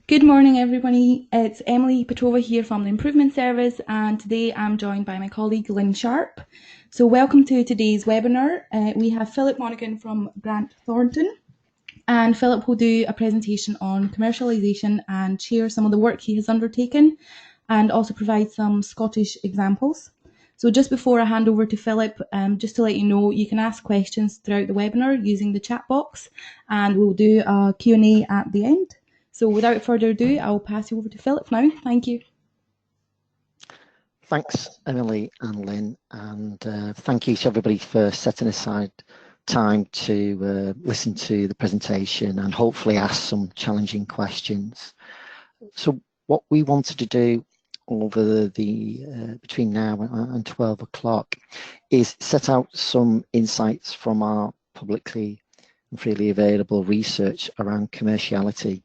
Good morning, everybody. It's Emily Petrova here from the Improvement Service, and today I'm joined by my colleague Lynn Sharp. So welcome to today's webinar. We have Philip Monaghan from Grant Thornton, and Philip will do a presentation on commercialisation and share some of the work he has undertaken, and also provide some Scottish examples. So just before I hand over to Philip, just to let you know, you can ask questions throughout the webinar using the chat box, and we'll do a Q&A at the end. So without further ado, I'll pass you over to Philip now. Thank you. Thanks, Emily and Lynn, and thank you to everybody for setting aside time to listen to the presentation and hopefully ask some challenging questions. So what we wanted to do over the between now and 12 o'clock is set out some insights from our publicly and freely available research around commerciality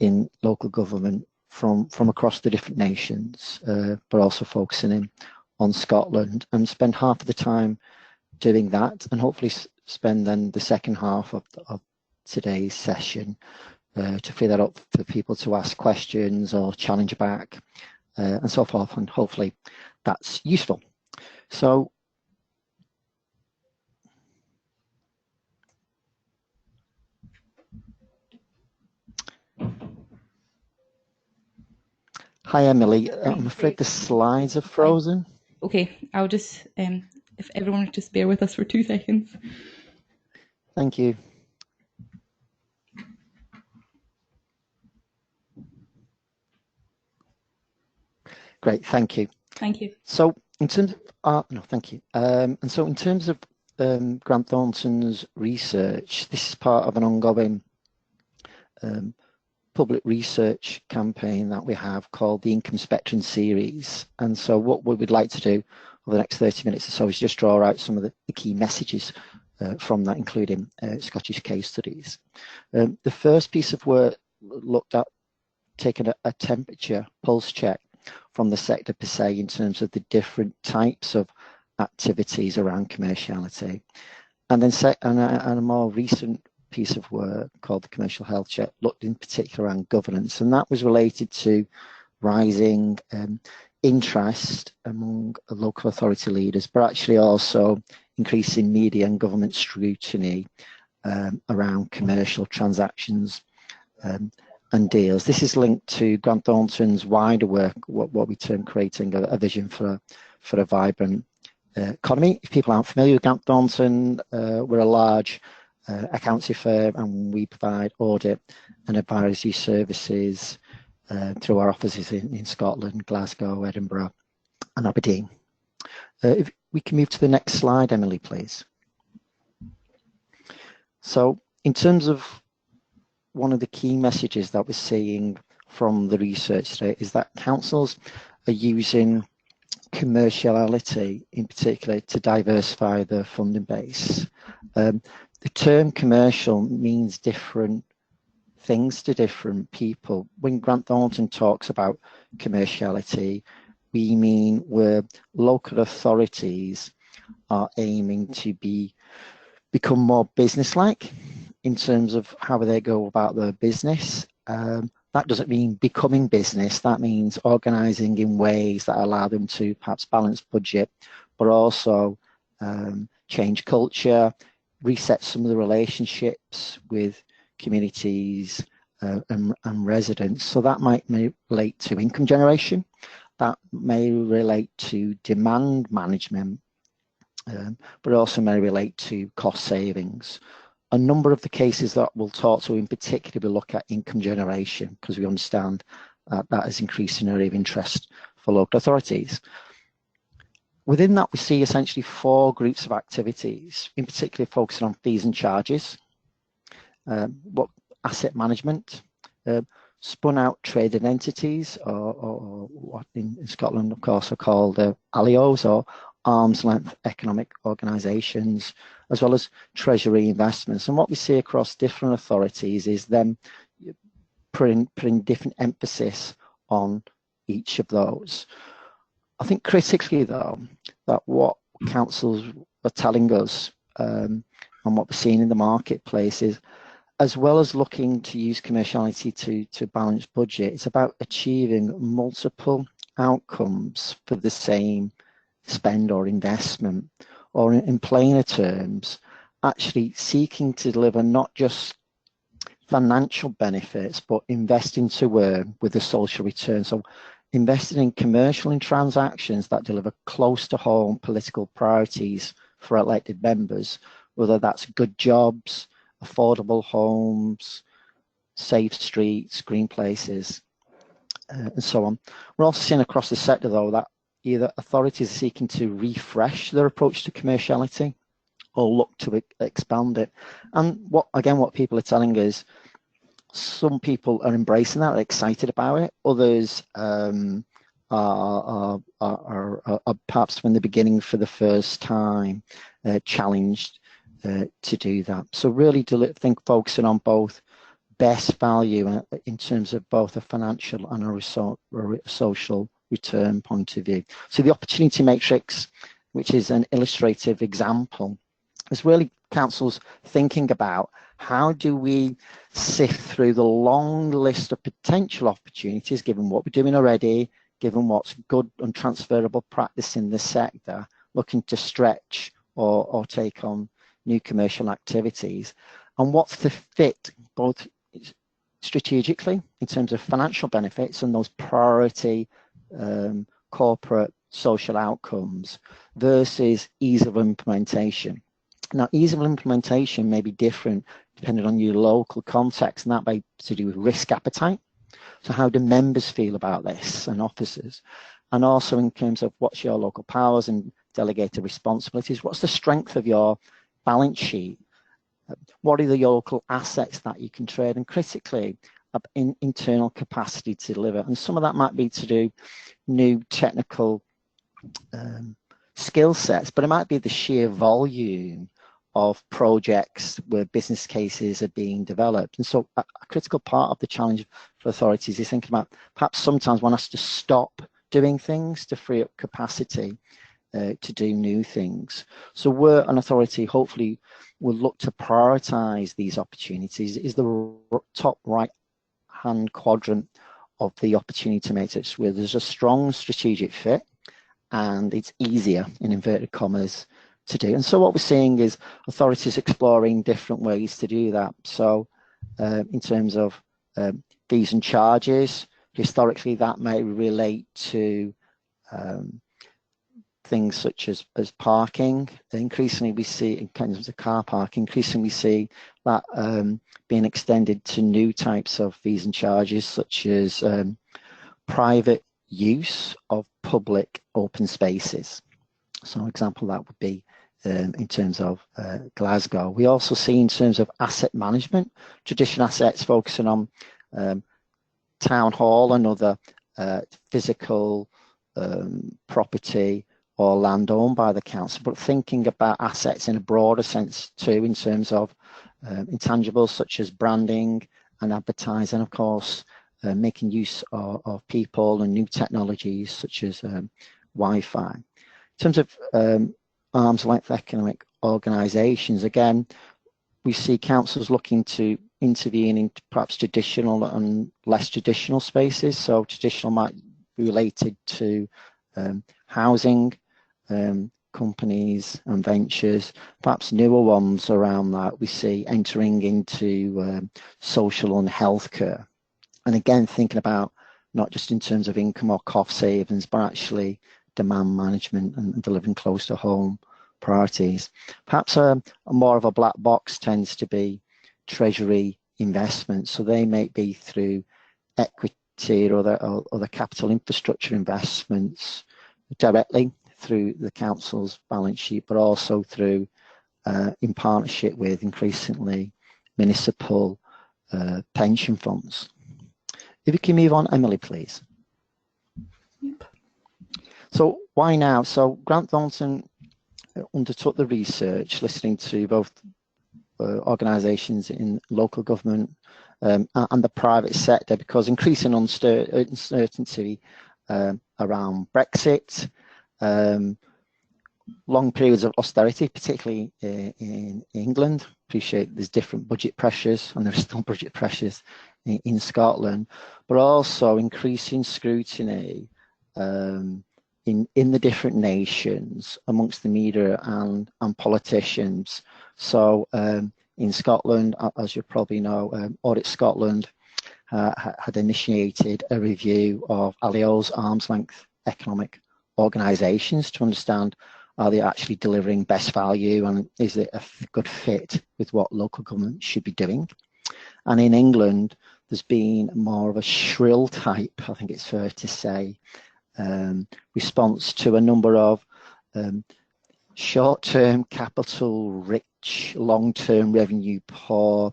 in local government from across the different nations, but also focusing in on Scotland, and spend half of the time doing that, and hopefully spend then the second half of today's session to free that up for people to ask questions or challenge back and so forth, and hopefully that's useful. So hi Emily, I'm afraid the slides are frozen. Okay, I'll just, if everyone would just bear with us for 2 seconds. Thank you. Great, thank you. Thank you. So in terms of, no, thank you. And so in terms of Grant Thornton's research, this is part of an ongoing public research campaign that we have called the Income Spectrum Series. And so what we would like to do over the next 30 minutes or so is just draw out some of the key messages from that, including Scottish case studies. The first piece of work looked at taking a temperature pulse check from the sector per se in terms of the different types of activities around commerciality. And then a more recent piece of work called the Commercial Health Check looked in particular around governance, and that was related to rising interest among local authority leaders, but actually also increasing media and government scrutiny around commercial transactions and deals. This is linked to Grant Thornton's wider work, what we term creating a vision for a vibrant economy. If people aren't familiar with Grant Thornton, we're a large accountancy firm, and we provide audit and advisory services through our offices in Scotland, Glasgow, Edinburgh and Aberdeen. If we can move to the next slide, Emily, please. So in terms of one of the key messages that we're seeing from the research today is that councils are using commerciality in particular to diversify their funding base. The term commercial means different things to different people. When Grant Thornton talks about commerciality, we mean where local authorities are aiming to become more business-like in terms of how they go about their business. That doesn't mean becoming business, that means organising in ways that allow them to perhaps balance budget, but also change culture, reset some of the relationships with communities and residents. So that may relate to income generation, that may relate to demand management, but also may relate to cost savings. A number of the cases that we'll talk to in particular, we look at income generation because we understand that is increasing area of interest for local authorities. Within that, we see essentially 4 groups of activities, in particular focusing on fees and charges, asset management, spun out traded entities, or what in Scotland, of course, are called ALIOs, or arm's length economic organisations, as well as treasury investments. And what we see across different authorities is them putting different emphasis on each of those. I think critically though, that what councils are telling us and what we're seeing in the marketplace is as well as looking to use commerciality to balance budget, it's about achieving multiple outcomes for the same spend or investment, or in plainer terms, actually seeking to deliver not just financial benefits, but investing to earn with a social return. So investing in commercial and transactions that deliver close to home political priorities for elected members, whether that's good jobs, affordable homes, safe streets, green places, and so on. We're also seeing across the sector, though, that either authorities are seeking to refresh their approach to commerciality or look to expand it. And what people are telling us, some people are embracing that, are excited about it. Others are perhaps from the beginning for the first time challenged to do that. So really focusing on both best value in terms of both a financial and a social return point of view. So the opportunity matrix, which is an illustrative example, is really councils thinking about how do we sift through the long list of potential opportunities, given what we're doing already, given what's good and transferable practice in the sector, looking to stretch or take on new commercial activities, and what's the fit both strategically in terms of financial benefits and those priority corporate social outcomes versus ease of implementation. Now, ease of implementation may be different depending on your local context, and that may be to do with risk appetite. So how do members feel about this and officers? And also in terms of what's your local powers and delegated responsibilities? What's the strength of your balance sheet? What are the local assets that you can trade? And critically, internal capacity to deliver. And some of that might be to do new technical skill sets, but it might be the sheer volume of projects where business cases are being developed. And so a critical part of the challenge for authorities is thinking about perhaps sometimes one has to stop doing things to free up capacity to do new things. So where an authority hopefully will look to prioritize these opportunities is the top right hand quadrant of the opportunity matrix, where there's a strong strategic fit and it's easier, in inverted commas, to do. And so what we're seeing is authorities exploring different ways to do that. So in terms of fees and charges, historically that may relate to things such as parking. Increasingly we see, in terms of car park, increasingly we see that being extended to new types of fees and charges, such as private use of public open spaces. So an example that would be in terms of Glasgow. We also see in terms of asset management, traditional assets focusing on town hall and other physical property or land owned by the council, but thinking about assets in a broader sense too, in terms of intangibles such as branding and advertising, of course, making use of people and new technologies such as Wi-Fi. In terms of arm's length economic organisations, again, we see councils looking to intervene in perhaps traditional and less traditional spaces. So traditional might be related to housing, companies and ventures. Perhaps newer ones around that we see entering into social and healthcare. And again, thinking about not just in terms of income or cost savings, but actually demand management and delivering close to home priorities. Perhaps a more of a black box tends to be treasury investments. So they may be through equity or other capital infrastructure investments directly through the council's balance sheet, but also through in partnership with increasingly municipal pension funds. If you can move on, Emily, please. Yep. So why now? So Grant Thornton undertook the research, listening to both organisations in local government and the private sector, because increasing uncertainty around Brexit, long periods of austerity, particularly in England, appreciate there's different budget pressures, and there are still budget pressures in Scotland, but also increasing scrutiny in the different nations amongst the media and politicians. So in Scotland, as you probably know, Audit Scotland had initiated a review of ALIO's arm's length economic organisations to understand, are they actually delivering best value, and is it a good fit with what local government should be doing? And in England, there's been more of a shrill type, I think it's fair to say, response to a number of short-term, capital-rich, long-term revenue poor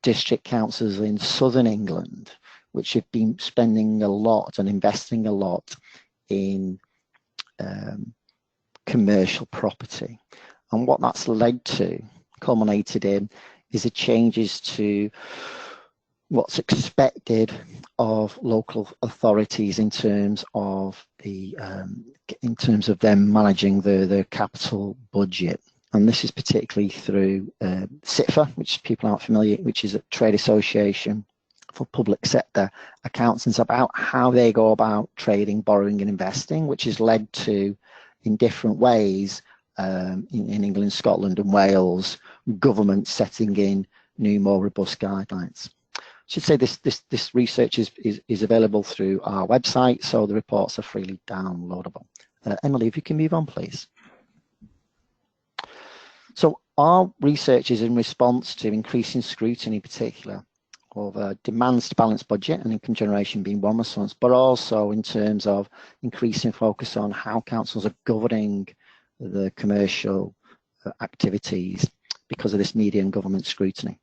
district councils in southern England, which have been spending a lot and investing a lot in commercial property. And what that's led to, culminated in, is the changes to what's expected of local authorities in terms of them managing their capital budget. And this is particularly through CITFA, which people aren't familiar, which is a trade association for public sector accountants, about how they go about trading, borrowing and investing, which has led to, in different ways, in England, Scotland and Wales, government setting in new, more robust guidelines. I should say this research is available through our website, so the reports are freely downloadable. Emily, if you can move on, please. So our research is in response to increasing scrutiny, in particular, of demands to balance budget and income generation being one response, but also in terms of increasing focus on how councils are governing the commercial activities because of this media and government scrutiny.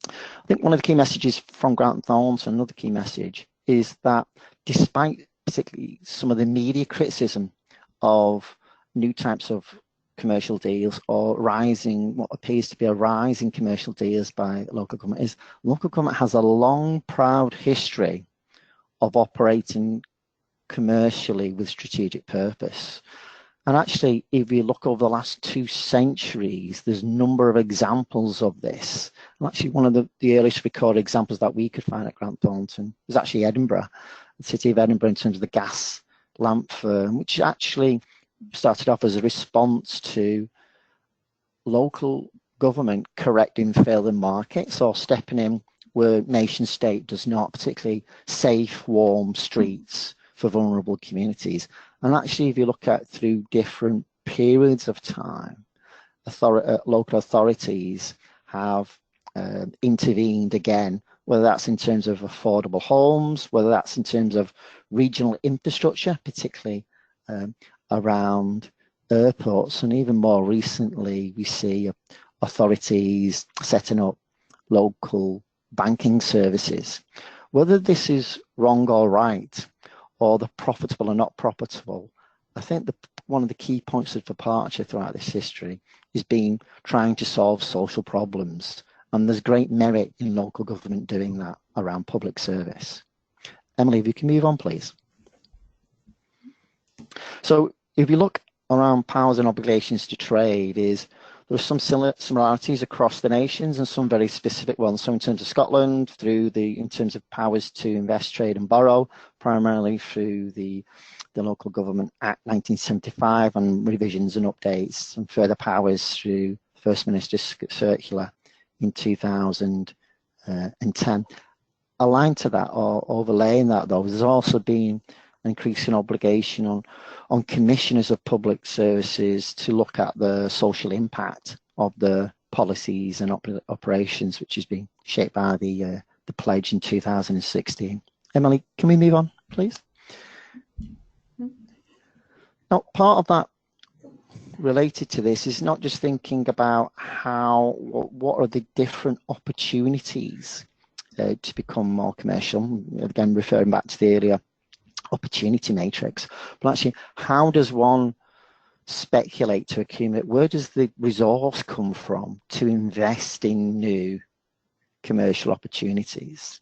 I think one of the key messages from Grant Thornton, another key message, is that despite particularly some of the media criticism of new types of commercial deals, or rising, what appears to be a rise in commercial deals by local government, is local government has a long, proud history of operating commercially with strategic purpose. And actually, if you look over the last 2 centuries, there's a number of examples of this. And actually, one of the earliest recorded examples that we could find at Grant Thornton was actually Edinburgh, the city of Edinburgh, in terms of the gas lamp firm, which actually started off as a response to local government correcting failing markets, or stepping in where nation state does not, particularly safe, warm streets for vulnerable communities. And actually, if you look at through different periods of time, local authorities have intervened again, whether that's in terms of affordable homes, whether that's in terms of regional infrastructure, particularly around airports, and even more recently we see authorities setting up local banking services. Whether this is wrong or right, or the profitable or not profitable, I think one of the key points of departure throughout this history is trying to solve social problems, and there's great merit in local government doing that around public service. Emily, if you can move on, please. So if you look around powers and obligations to trade, there are some similarities across the nations and some very specific ones. So in terms of Scotland, in terms of powers to invest, trade and borrow, primarily through the Local Government Act 1975 and revisions and updates, and further powers through First Minister's Circular in 2010. Aligned to that, or overlaying that though, there's also been an increasing obligation on commissioners of public services to look at the social impact of the policies and operations, which has been shaped by the pledge in 2016. Emily, can we move on, please? Now, part of that related to this is not just thinking about what are the different opportunities to become more commercial, again referring back to the earlier opportunity matrix, but actually how does one speculate to accumulate, where does the resource come from to invest in new commercial opportunities?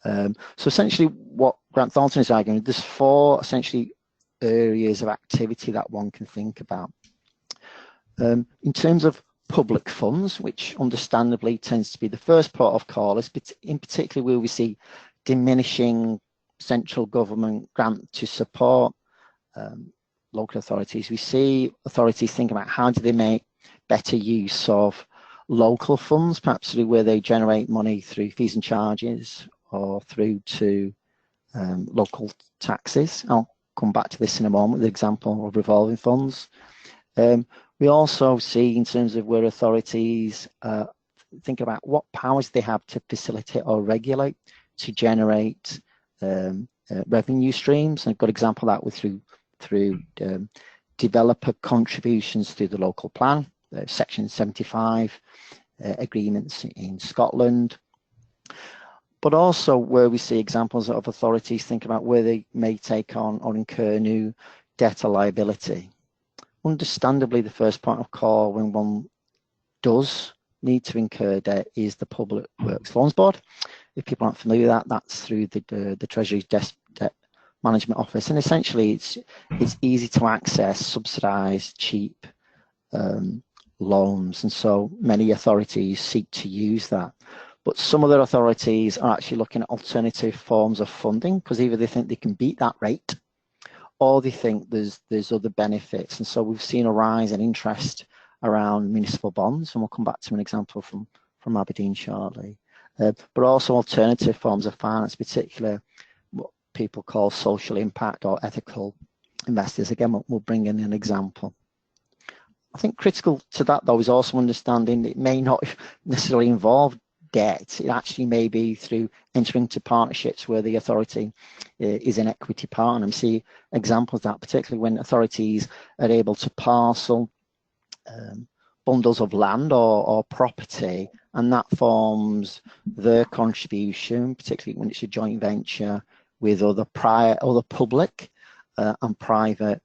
So essentially what Grant Thornton is arguing, there's 4 essentially areas of activity that one can think about. In terms of public funds, which understandably tends to be the first port of call, is in particular where we see diminishing central government grant to support local authorities. We see authorities think about how do they make better use of local funds, perhaps through where they generate money through fees and charges or through to local taxes. I'll come back to this in a moment, the example of revolving funds. We also see in terms of where authorities think about what powers they have to facilitate or regulate to generate revenue streams. And a good example of that was through developer contributions through the local plan, Section 75 agreements in Scotland. But also where we see examples of authorities think about where they may take on or incur new debt or liability. Understandably, the first point of call when one does need to incur debt is the Public Works Loans Board. If people aren't familiar with that, that's through the Treasury's Debt Management Office. And essentially, it's easy to access, subsidised, cheap loans. And so many authorities seek to use that. But some other authorities are actually looking at alternative forms of funding because either they think they can beat that rate or they think there's other benefits. And so we've seen a rise in interest around municipal bonds, and we'll come back to an example from Aberdeen shortly. But also alternative forms of finance, particularly what people call social impact or ethical investors. Again, we'll bring in an example. I think critical to that, though, is also understanding it may not necessarily involve debt. It actually may be through entering into partnerships where the authority is an equity partner. We see examples of that, particularly when authorities are able to parcel bundles of land or property, and that forms their contribution, particularly when it's a joint venture with other public and private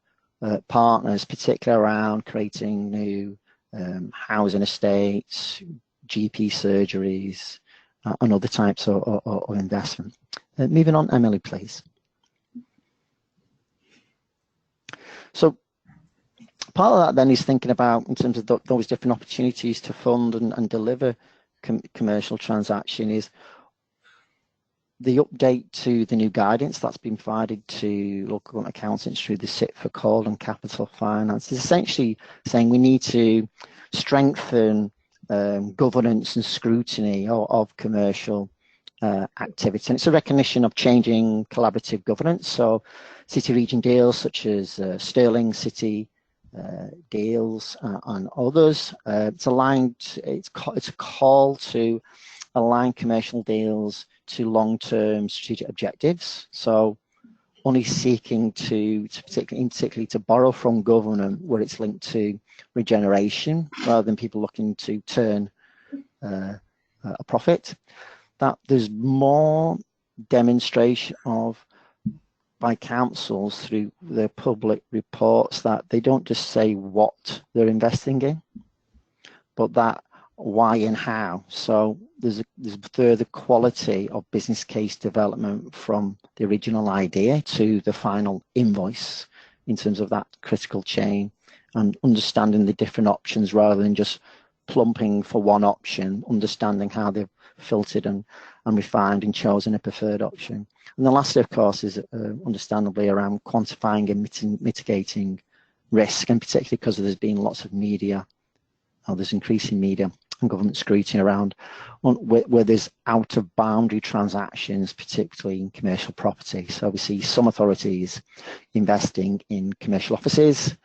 partners, particularly around creating new housing estates, GP surgeries, and other types of investment. Moving on, Emily, please. So part of that then is thinking about, in terms of those different opportunities to fund and deliver commercial transaction, is the update to the new guidance that's been provided to local government accountants through the SIT for Call and Capital Finance is essentially saying we need to strengthen governance and scrutiny of commercial activity. And it's a recognition of changing collaborative governance. So city region deals such as Stirling City deals and others, it's a call to align commercial deals to long-term strategic objectives. So only seeking to particularly to borrow from government where it's linked to regeneration rather than people looking to turn a profit. That there's more demonstration of by councils through their public reports that they don't just say what they're investing in, but that why and how. So there's further quality of business case development from the original idea to the final invoice in terms of that critical chain, and understanding the different options rather than just plumping for one option, understanding how they've filtered and refined and chosen a preferred option. And the last, of course, is understandably around quantifying and mitigating risk, and particularly because there's been lots of media, or there's increasing media and government scrutiny around where there's out of boundary transactions, particularly in commercial property. So we see some authorities investing in commercial offices,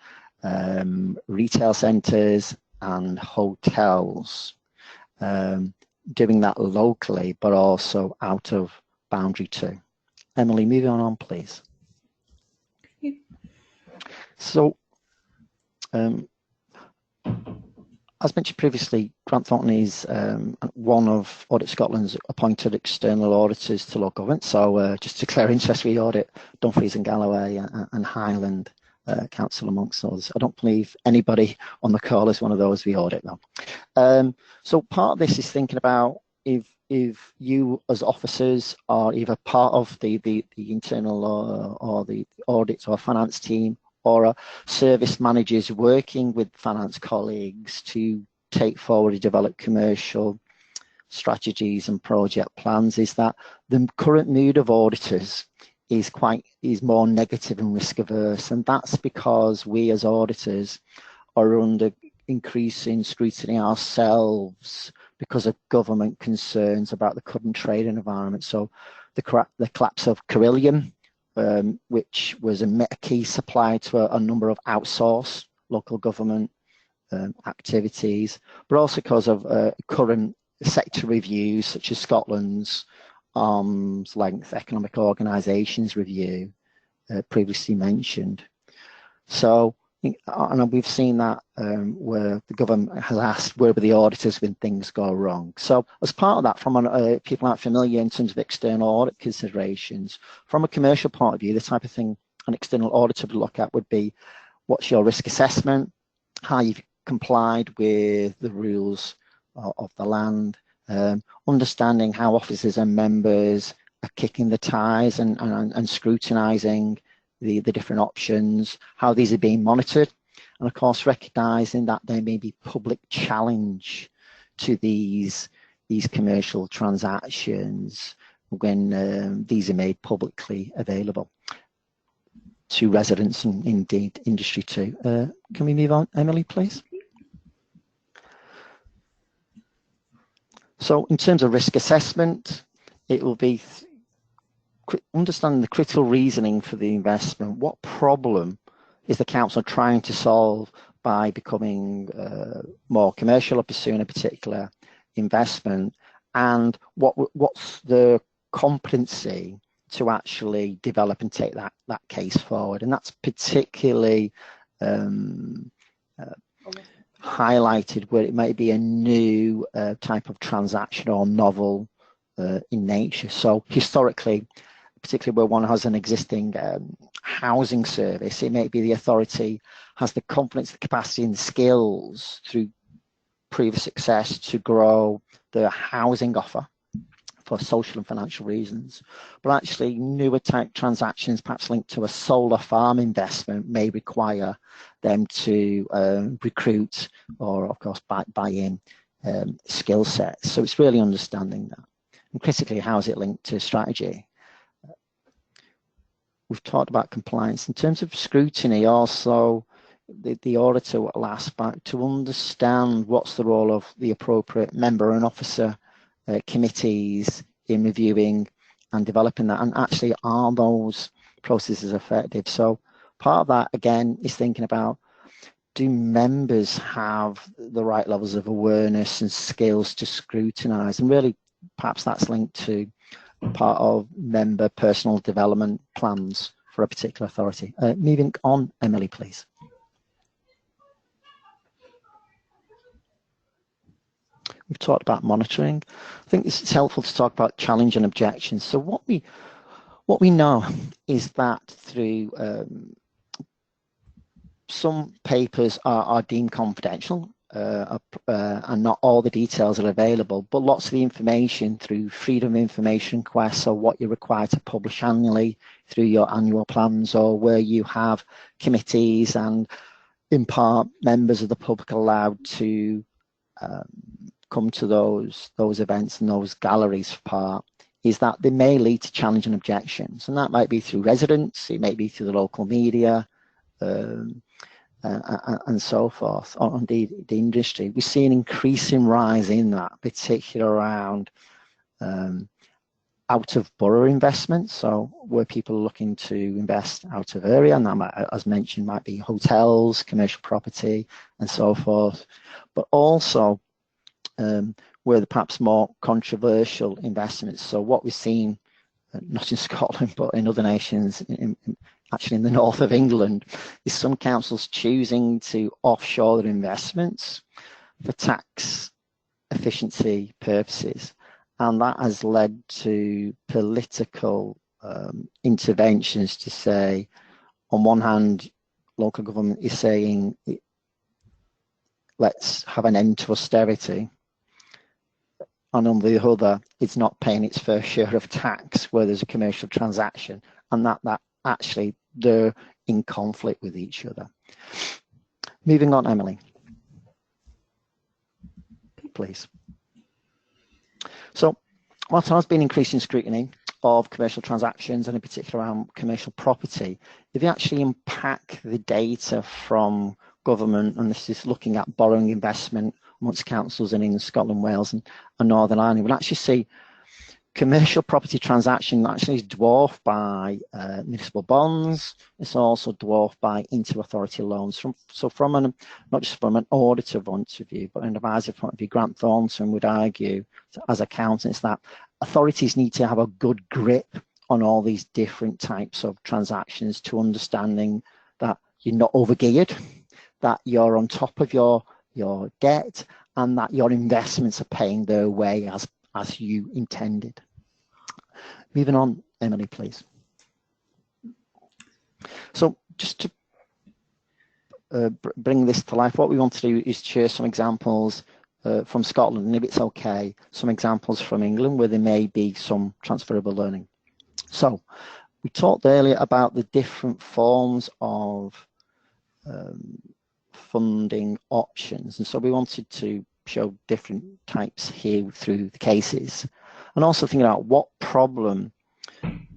retail centres and hotels, doing that locally, but also out of boundary too. Emily, moving on, please. So, as mentioned previously, Grant Thornton is one of Audit Scotland's appointed external auditors to local government. So just to declare interest, we audit Dumfries and Galloway and Highland Council amongst others. I don't believe anybody on the call is one of those we audit though. So part of this is thinking about if you as officers are either part of the internal or the audit or finance team, or service managers working with finance colleagues to take forward and develop commercial strategies and project plans, is that the current mood of auditors is more negative and risk averse, and that's because we as auditors are under increasing scrutiny ourselves because of government concerns about the current trading environment. So the collapse of Carillion, which was a key supplier to a number of outsourced local government activities, but also because of current sector reviews such as Scotland's arm's length economic organisations review previously mentioned. So, and we've seen that where the government has asked where were the auditors when things go wrong. So as part of that, from people aren't familiar in terms of external audit considerations, from a commercial point of view, the type of thing an external auditor would look at would be what's your risk assessment, how you've complied with the rules of the land, understanding how officers and members are kicking the tires and scrutinising the different options, how these are being monitored, and of course recognising that there may be public challenge to these commercial transactions when these are made publicly available to residents and indeed industry too. Can we move on, Emily, please? So in terms of risk assessment, it will be understanding the critical reasoning for the investment. What problem is the council trying to solve by becoming more commercial or pursuing a particular investment, and what's the competency to actually develop and take that case forward? And that's particularly highlighted where it might be a new type of transaction or novel in nature. So historically, particularly where one has an existing housing service, it may be the authority has the confidence, the capacity and the skills through previous success to grow the housing offer for social and financial reasons. But actually newer type transactions, perhaps linked to a solar farm investment, may require them to recruit or of course buy in skill sets. So it's really understanding that. And critically, how is it linked to strategy? We've talked about compliance. In terms of scrutiny, also the auditor will ask back to understand what's the role of the appropriate member and officer committees in reviewing and developing that, and actually are those processes effective? So part of that again is thinking about, do members have the right levels of awareness and skills to scrutinise? And really perhaps that's linked to part of member personal development plans for a particular authority. Moving on, Emily, please. We've talked about monitoring. I think it's helpful to talk about challenge and objections. So what we know is that through some papers are deemed confidential and not all the details are available, but lots of the information through freedom of information requests, or what you're required to publish annually through your annual plans, or where you have committees and in part members of the public allowed to come to those events and those galleries for part, is that they may lead to challenge and objections. And that might be through residents, it may be through the local media, and so forth, or indeed the industry. We see an increasing rise in that, particularly around out of borough investments, so where people are looking to invest out of area, and that might, as mentioned, might be hotels, commercial property and so forth, but also where the perhaps more controversial investments. So what we've seen, not in Scotland but in other nations, actually in the north of England, is some councils choosing to offshore their investments for tax efficiency purposes, and that has led to political interventions to say, on one hand, local government is saying let's have an end to austerity, and on the other, it's not paying its fair share of tax where there's a commercial transaction, and that actually they're in conflict with each other. Moving on, Emily. please. So, whilst there has been increasing scrutiny of commercial transactions, and in particular around commercial property, if you actually unpack the data from government, and this is looking at borrowing investment amongst councils in England, Scotland, Wales, and Northern Ireland, we'll actually see commercial property transaction actually is dwarfed by municipal bonds. It's also dwarfed by inter-authority loans. So from not just from an auditor point of view, but an advisor point of view, Grant Thornton would argue, as accountants, that authorities need to have a good grip on all these different types of transactions to understanding that you're not overgeared, that you're on top of your debt, and that your investments are paying their way as you intended. Moving on, Emily, please. So just to bring this to life, what we want to do is share some examples from Scotland, and if it's okay, some examples from England where there may be some transferable learning. So we talked earlier about the different forms of funding options, and so we wanted to show different types here through the cases, and also thinking about what problem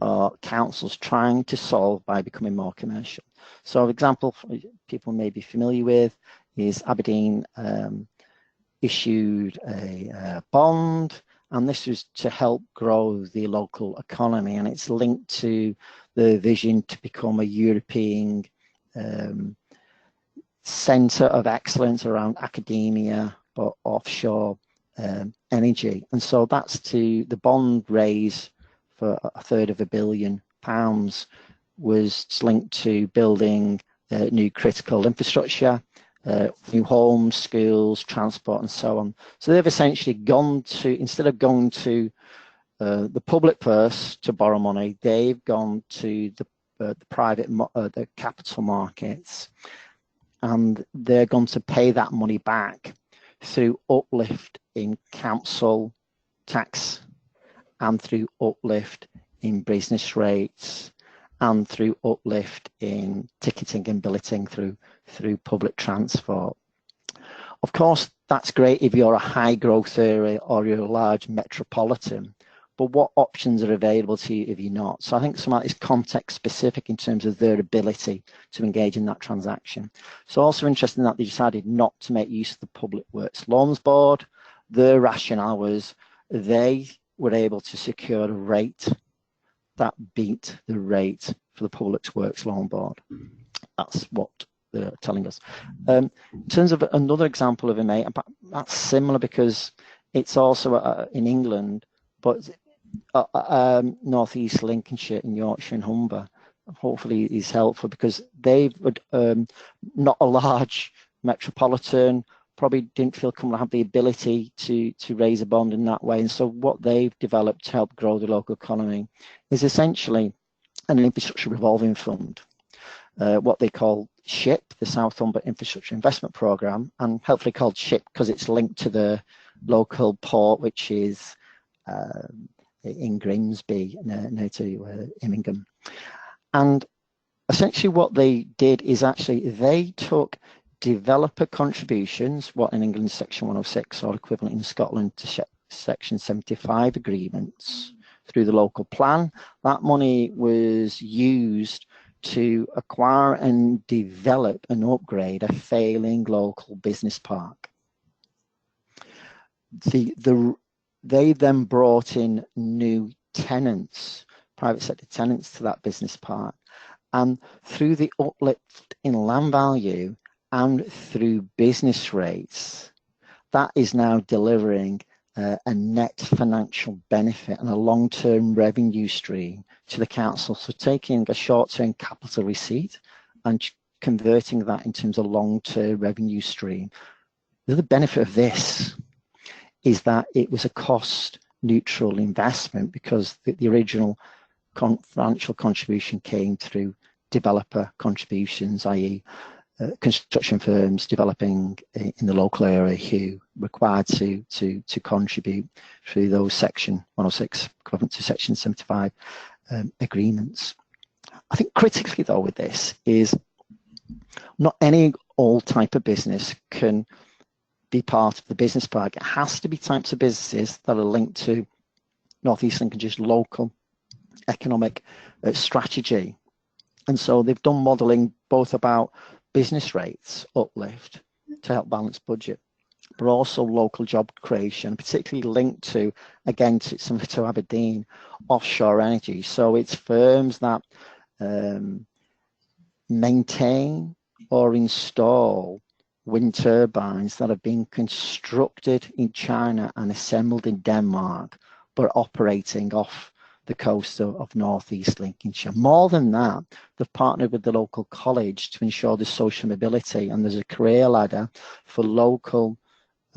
are councils trying to solve by becoming more commercial. So an example people may be familiar with is Aberdeen issued a bond, and this was to help grow the local economy, and it's linked to the vision to become a European centre of excellence around academia, but offshore energy. And so that's to the bond raise for £1/3 billion was linked to building new critical infrastructure, new homes, schools, transport, and so on. So they've essentially gone to, instead of going to the public purse to borrow money, they've gone to the private, the capital markets, and they're going to pay that money back through uplift in council tax, and through uplift in business rates, and through uplift in ticketing and billeting through public transport. Of course, that's great if you're a high growth area or you're a large metropolitan, but what options are available to you if you're not? So I think some of that is context specific in terms of their ability to engage in that transaction. So also interesting that they decided not to make use of the Public Works Loans Board. Their rationale was they were able to secure a rate that beat the rate for the Public Works Loan Board. That's what they're telling us. In terms of another example of MA, that's similar because it's also in England, but North East Lincolnshire and Yorkshire and Humber, hopefully is helpful because they would not a large metropolitan, probably didn't feel comfortable have the ability to raise a bond in that way. And so what they've developed to help grow the local economy is essentially an infrastructure revolving fund, what they call SHIP, the Southumber Infrastructure Investment Programme, and helpfully called SHIP because it's linked to the local port, which is in Grimsby, near to Immingham. And essentially what they did is actually they took developer contributions, what in England is Section 106 or equivalent in Scotland to Section 75 agreements through the local plan. That money was used to acquire and develop and upgrade a failing local business park. They then brought in new tenants, private sector tenants to that business park, and through the uplift in land value and through business rates, that is now delivering a net financial benefit and a long-term revenue stream to the council. So taking a short-term capital receipt and converting that in terms of long-term revenue stream. The other benefit of this is that it was a cost-neutral investment because the original financial contribution came through developer contributions, i.e. Construction firms developing in the local area who required to contribute through those Section 106 equivalent to Section 75 agreements. I think critically though with this is not any old type of business can be part of the business park. It has to be types of businesses that are linked to North East Lincolnshire's local economic strategy. And so they've done modelling both about business rates uplift to help balance budget, but also local job creation, particularly linked to, again, similar to Aberdeen, offshore energy. So it's firms that maintain or install wind turbines that have been constructed in China and assembled in Denmark, but operating off the coast of North East Lincolnshire. More than that, they've partnered with the local college to ensure there's social mobility, and there's a career ladder for local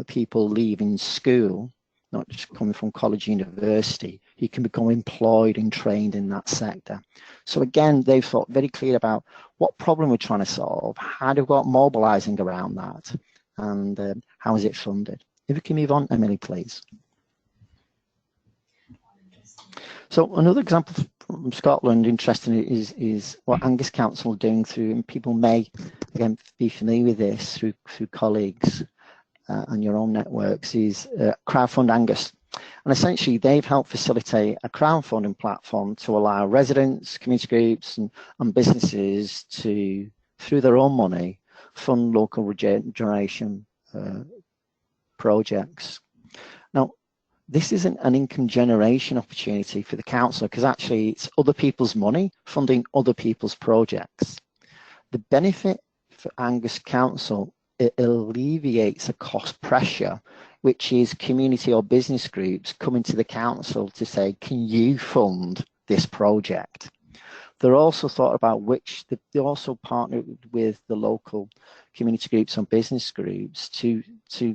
people leaving school, not just coming from college, university, who can become employed and trained in that sector. So again, they've thought very clear about what problem we're trying to solve, how do we go mobilising around that, and how is it funded. If we can move on, Emily, please. So another example from Scotland, interesting, is what Angus Council are doing through, and people may, again, be familiar with this through colleagues and your own networks, is Crowdfund Angus. And essentially, they've helped facilitate a crowdfunding platform to allow residents, community groups, and businesses to, through their own money, fund local regeneration projects. Now, this isn't an income generation opportunity for the council, because actually it's other people's money funding other people's projects. The benefit for Angus Council, it alleviates a cost pressure, which is community or business groups coming to the council to say, can you fund this project? They're also thought about which, they also partnered with the local community groups and business groups to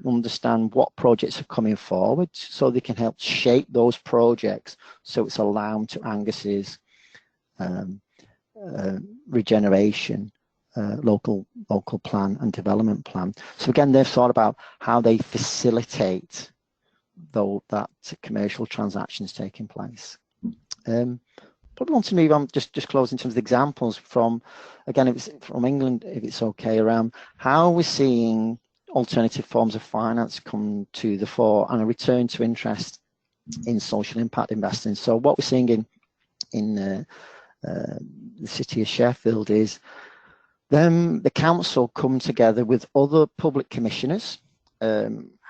understand what projects are coming forward, so they can help shape those projects so it's aligned to Angus's regeneration local plan and development plan. So again, they've thought about how they facilitate though that commercial transactions taking place. Probably want to move on, just close in terms of examples from, again, if it's from England, if it's okay, around how we're seeing alternative forms of finance come to the fore and a return to interest in social impact investing. So what we're seeing in the city of Sheffield is the council come together with other public commissioners,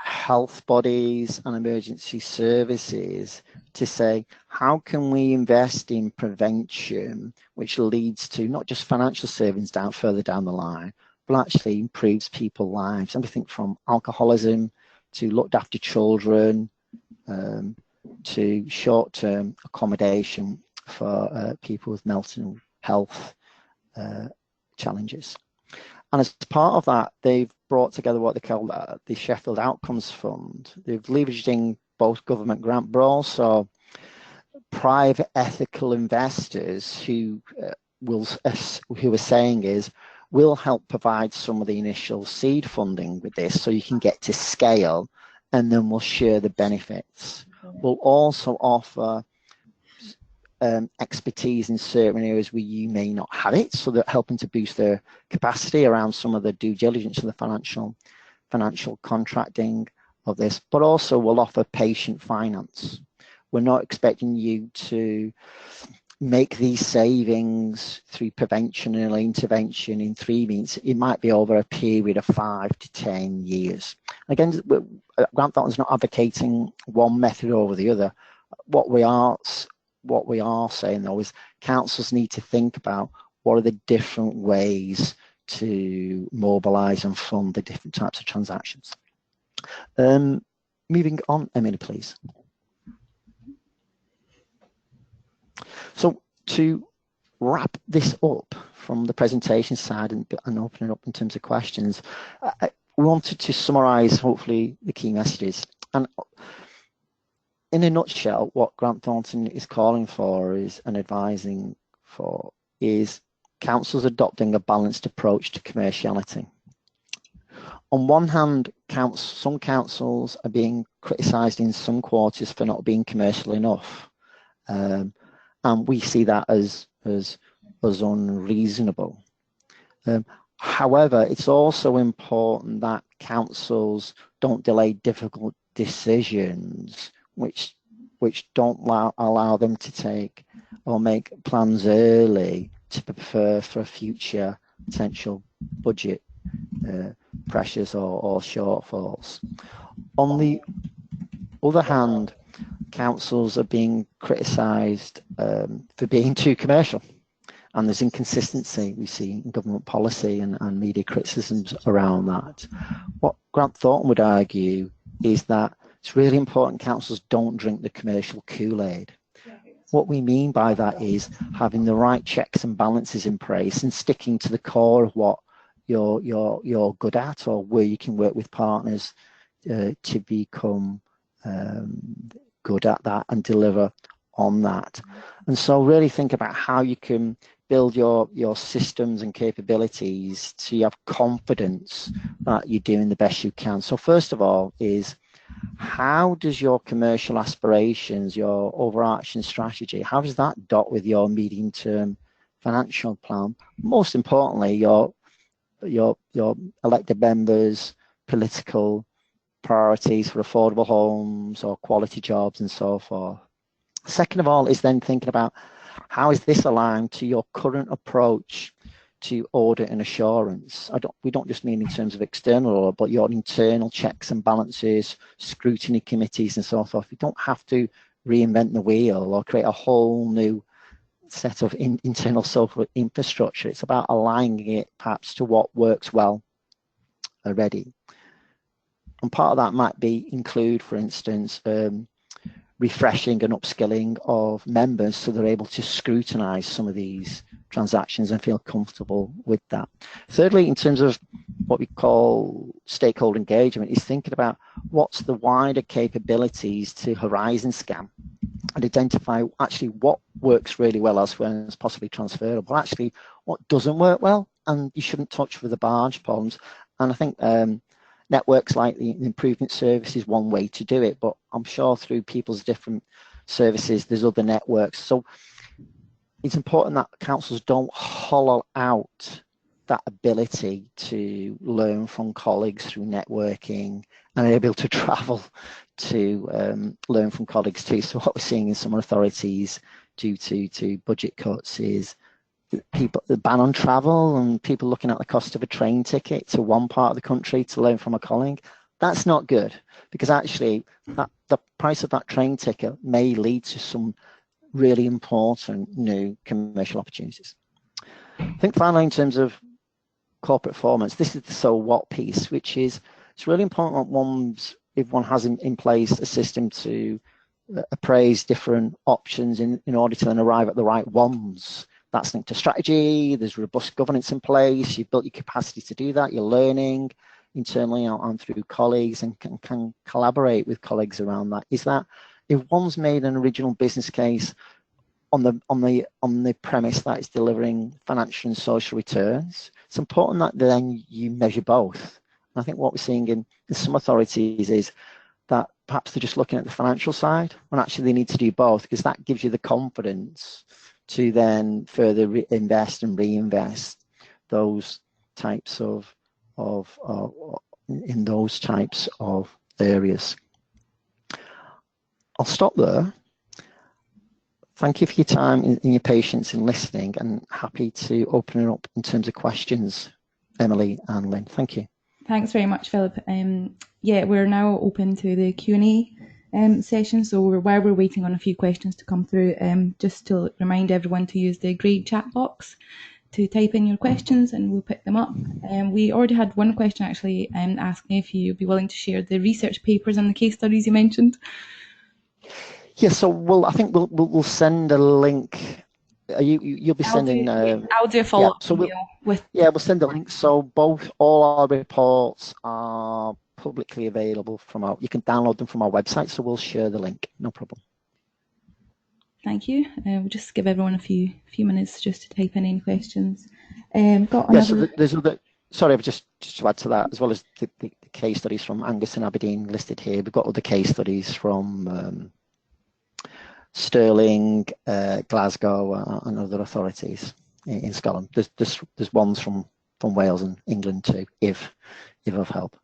health bodies and emergency services to say, how can we invest in prevention, which leads to not just financial savings further down the line, but actually improves people's lives. Everything from alcoholism to looked after children to short-term accommodation for people with mental health challenges. And as part of that, they've brought together what they call the Sheffield Outcomes Fund. They've leveraging both government grant, but also private ethical investors who are saying is, we'll help provide some of the initial seed funding with this so you can get to scale, and then we'll share the benefits. We'll also offer expertise in certain areas where you may not have it, so they're helping to boost their capacity around some of the due diligence of the financial contracting of this, but also we'll offer patient finance. We're not expecting you to make these savings through prevention and early intervention in 3 months. It might be over a period of 5 to 10 years. Again, Grant Thornton's not advocating one method over the other. What we are saying though is councils need to think about what are the different ways to mobilise and fund the different types of transactions. Moving on, Emily, please. So to wrap this up from the presentation side and open it up in terms of questions, we wanted to summarise hopefully the key messages. And in a nutshell, what Grant Thornton is calling for is and advising for is councils adopting a balanced approach to commerciality. On one hand, some councils are being criticised in some quarters for not being commercial enough. And we see that as unreasonable. However, it's also important that councils don't delay difficult decisions, which don't allow them to take or make plans early to prepare for future potential budget pressures or shortfalls. On the other hand, councils are being criticised for being too commercial, and there's inconsistency we see in government policy and media criticisms around that. What Grant Thornton would argue is that it's really important councils don't drink the commercial Kool-Aid. What we mean by that is having the right checks and balances in place and sticking to the core of what you're good at, or where you can work with partners to become good at that and deliver on that. And so really think about how you can build your systems and capabilities to have confidence that you're doing the best you can. So first of all is, how does your commercial aspirations, your overarching strategy, how does that dot with your medium-term financial plan? Most importantly, your elected members' political priorities for affordable homes or quality jobs and so forth. Second of all is then thinking about, how is this aligned to your current approach to audit and assurance? We don't just mean in terms of external, but your internal checks and balances, scrutiny committees and so forth. You don't have to reinvent the wheel or create a whole new set of internal social infrastructure. It's about aligning it perhaps to what works well already. And part of that might include, for instance, refreshing and upskilling of members so they're able to scrutinize some of these transactions and feel comfortable with that. Thirdly, in terms of what we call stakeholder engagement, is thinking about what's the wider capabilities to horizon scan and identify actually what works really well elsewhere and is possibly transferable, actually what doesn't work well and you shouldn't touch with the barge poles. And I think networks like the improvement service is one way to do it, but I'm sure through people's different services, there's other networks. So it's important that councils don't hollow out that ability to learn from colleagues through networking and are able to travel to learn from colleagues too. So what we're seeing in some authorities due to budget cuts is the ban on travel and people looking at the cost of a train ticket to one part of the country to learn from a colleague. That's not good, because actually the price of that train ticket may lead to some really important new commercial opportunities. I think finally, in terms of corporate performance, this is the so what piece, which is, it's really important if one has in place a system to appraise different options in order to then arrive at the right ones. That's linked to strategy, there's robust governance in place, you've built your capacity to do that, you're learning internally and through colleagues and can collaborate with colleagues around that. Is that if one's made an original business case on the premise that it's delivering financial and social returns, it's important that then you measure both. And I think what we're seeing in some authorities is that perhaps they're just looking at the financial side when actually they need to do both, because that gives you the confidence to then further invest and reinvest those types of in those types of areas. I'll stop there. Thank you for your time and your patience in listening, and happy to open it up in terms of questions, Emily and Lynn. Thank you. Thanks very much, Philip. Yeah, we're now open to the Q&A session. So while we're waiting on a few questions to come through, just to remind everyone to use the grey chat box to type in your questions and we'll pick them up. We already had one question actually asking if you'd be willing to share the research papers and the case studies you mentioned. Yeah, so I think we'll send a link. You'll be sending. I'll do a follow-up email with. Yeah, we'll send a link. So all our reports are publicly available you can download them from our website. So we'll share the link. No problem. Thank you. We'll just give everyone a few minutes just to type in any questions. Got another. So there's other. Sorry, just to add to that, as well as the case studies from Angus and Aberdeen listed here, we've got other case studies from Stirling, Glasgow, and other authorities in Scotland. There's ones from from Wales and England too, if of help.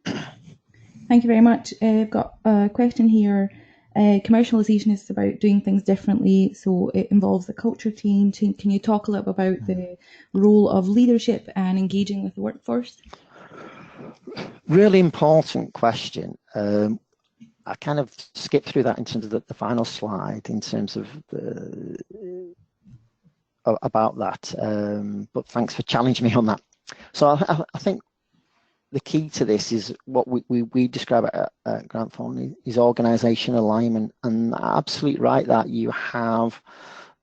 Thank you very much. I've got a question here. Commercialisation is about doing things differently, so it involves a culture change. Can you talk a little about the role of leadership and engaging with the workforce? Really important question. I kind of skipped through that in terms of the final slide, in terms of about that, but thanks for challenging me on that. So I think the key to this is what we describe at Grant Thornton is organisation alignment, and absolutely right that you have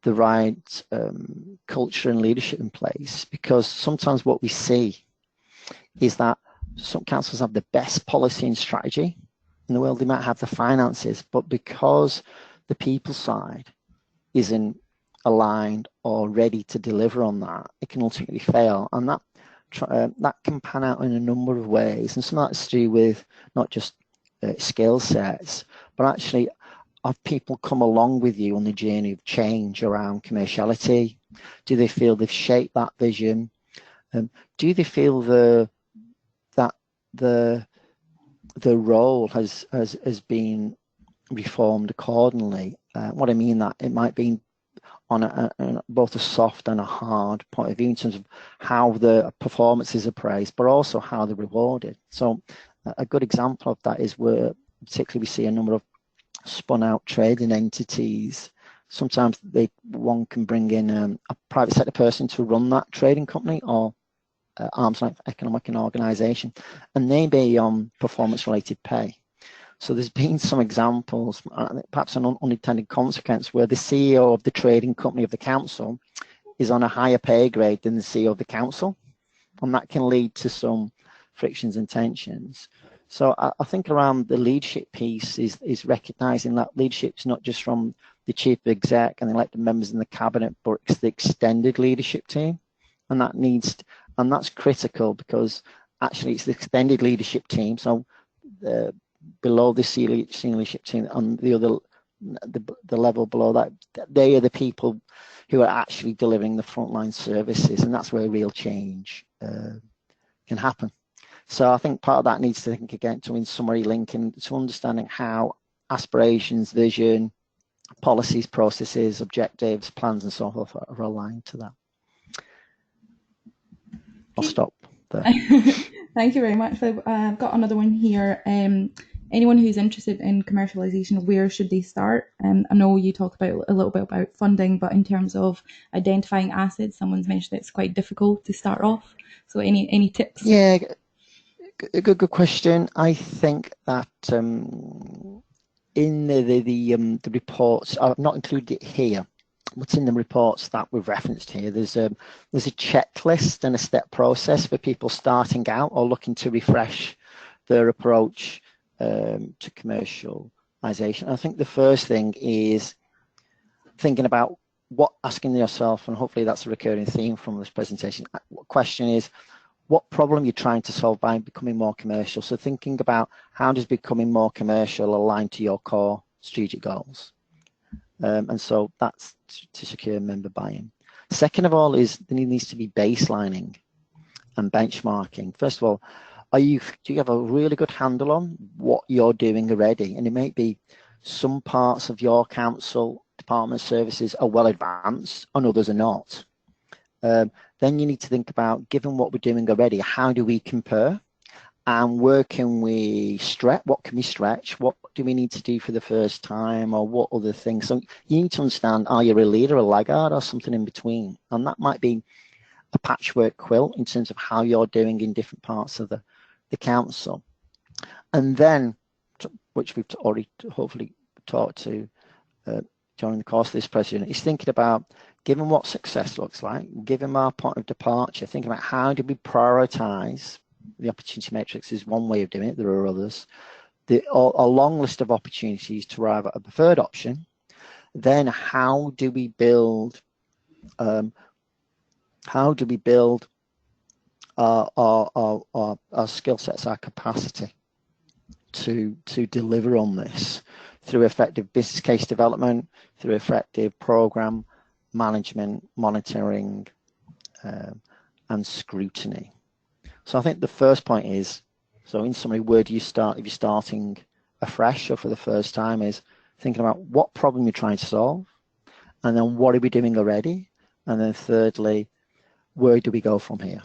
the right culture and leadership in place, because sometimes what we see is that some councils have the best policy and strategy in the world, they might have the finances, but because the people side isn't aligned or ready to deliver on that, it can ultimately fail. And that can pan out in a number of ways, and some of that's to do with not just skill sets, but actually have people come along with you on the journey of change around commerciality? Do they feel they've shaped that vision? Do they feel that the role has been reformed accordingly? What I mean that it might be on both a soft and a hard point of view in terms of how the performances are praised, but also how they're rewarded. So a good example of that is where particularly we see a number of spun out trading entities. Sometimes one can bring in a private sector person to run that trading company, or arm's length economic organisation, and they be on performance related pay. So there's been some examples, perhaps an unintended consequence, where the CEO of the trading company of the council is on a higher pay grade than the CEO of the council, and that can lead to some frictions and tensions. So I think around the leadership piece is recognising that leadership is not just from the chief exec and the elected members in the cabinet, but it's the extended leadership team, and that's critical, because actually it's the extended leadership team. So below the senior leadership team and the level below that, they are the people who are actually delivering the frontline services, and that's where real change can happen. So I think part of that needs to think again to, in summary, linking to understanding how aspirations, vision, policies, processes, objectives, plans, and so forth are aligned to that. I'll stop there. Thank you very much. I've got another one here. Anyone who's interested in commercialisation, where should they start? I know you talked about a little bit about funding, but in terms of identifying assets, someone's mentioned it's quite difficult to start off. So any tips? Yeah, good question. I think that in the reports, I've not included it here, but in the reports that we've referenced here, there's a checklist and a step process for people starting out or looking to refresh their approach to commercialisation. I think the first thing is thinking about asking yourself, and hopefully that's a recurring theme from this presentation. Question is, what problem you're trying to solve by becoming more commercial? So thinking about how does becoming more commercial align to your core strategic goals? And so that's to secure member buy-in. Second of all is there needs to be baselining and benchmarking. First of all, do you have a really good handle on what you're doing already? And it may be some parts of your council department services are well advanced and others are not. Then you need to think about, given what we're doing already, how do we compare? And where can we stretch? What can we stretch? What do we need to do for the first time, or what other things? So you need to understand, are you a leader, a laggard, or something in between? And that might be a patchwork quilt in terms of how you're doing in different parts of the council. And then, which we've already hopefully talked to during the course of this presentation, is thinking about, given what success looks like, given our point of departure, thinking about how do we prioritize. The opportunity matrix is one way of doing it. There are others. A long list of opportunities to arrive at a preferred option. Then how do we build? Our skill sets, our capacity to deliver on this through effective business case development, through effective program management, monitoring, and scrutiny. So I think the first point is, so in summary, where do you start if you're starting afresh or for the first time, is thinking about what problem you're trying to solve, and then what are we doing already, and then thirdly, where do we go from here?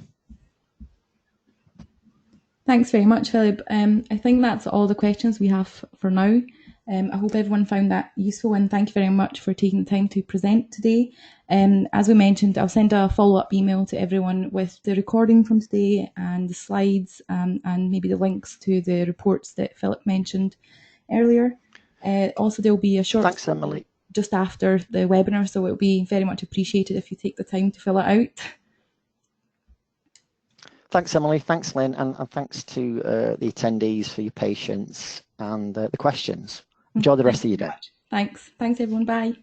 Thanks very much, Philip. I think that's all the questions we have for now. I hope everyone found that useful, and thank you very much for taking the time to present today. As we mentioned, I'll send a follow-up email to everyone with the recording from today and the slides, and maybe the links to the reports that Philip mentioned earlier. Also, there'll be a short... Thanks, Emily. Just after the webinar, so it will be very much appreciated if you take the time to fill it out. Thanks, Emily. Thanks, Lynn. And thanks to the attendees for your patience and the questions. Enjoy the rest of your day. Thanks. Thanks, everyone. Bye.